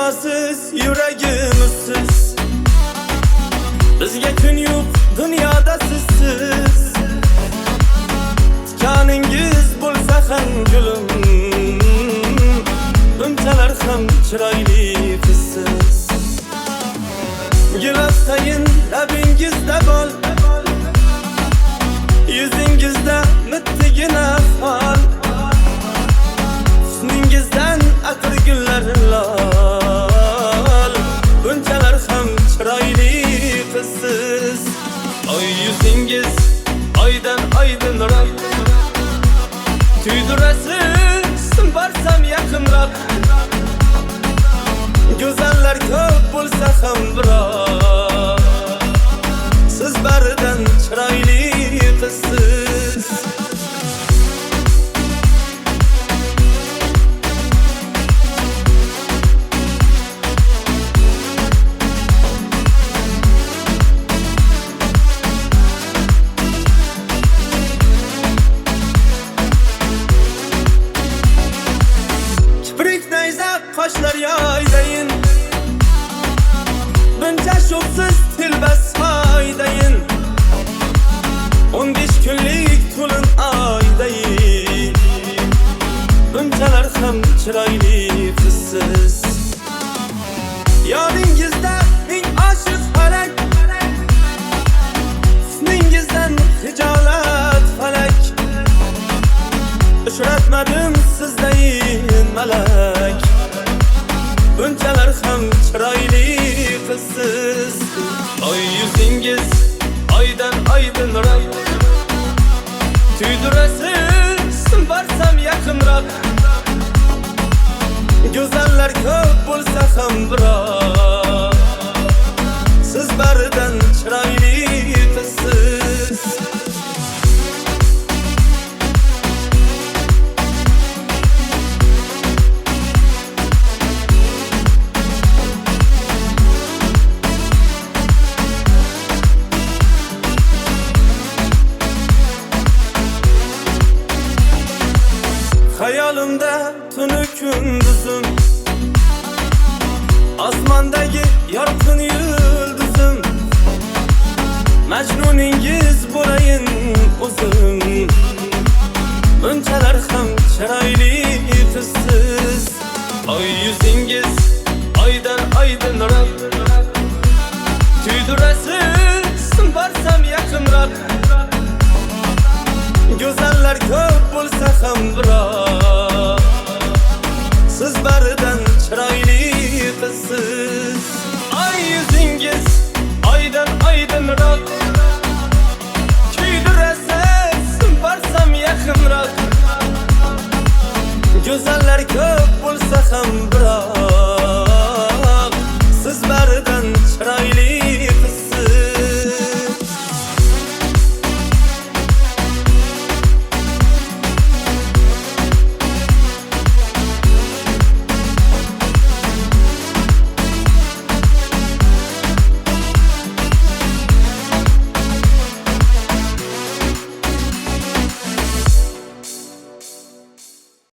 Vefasız yüreğimizsiz, bizge kun yo'q dunyoda sizsiz. Tikaningiz bo'lsa ham gulum, bunchalar ham chiroyli qizsiz. Gilostayin labingizda bol, yuzingizda mittigina fol. Husningizdan aql gullar lol, bunchalar ham chiroyli qizsiz. Oy yuzingiz oydan oydinroq, tuydirasiz borsam yaqinroq. Go'zallar ko'p bo'lsa ham biroq, siz baridan chiroyli qizsiz. Kiprik nayza qoshlar yoydayin, buncha sho'xsiz tilbas haydayin. 15 kunlik to'lin oydayin, bunchalar ham chiroyli qizsiz. Yoningizda ming oshiq falak, husningizdan hijolat falak. Uchratmadim sizdayin malak, bunchalar ham chiroyli qizsiz. Oy yuzingiz oydan oydinroq, tuydirasiz borsam yaqinroq. Go'zallar ko'p bo'lsa ham biroq, siz baridan chiroyli qizsiz. Hayolimda tunu kunduzim, osmondagi yorqin yulduzim. Majnuningiz bo'layin o'zim, bunchalar ham chiroyli qizsiz. Oy yuzingiz oydan oydinroq, tuydirasiz borsam yaqinroq. Go'zallar ko'p bo'lsa ham biroq, siz baridan chiroyli qizsiz. Oy yuzingiz oydan oydinroq, tuydirasiz borsam yaqinroq. Go'zallar ko'p bo'lsa ham biroq,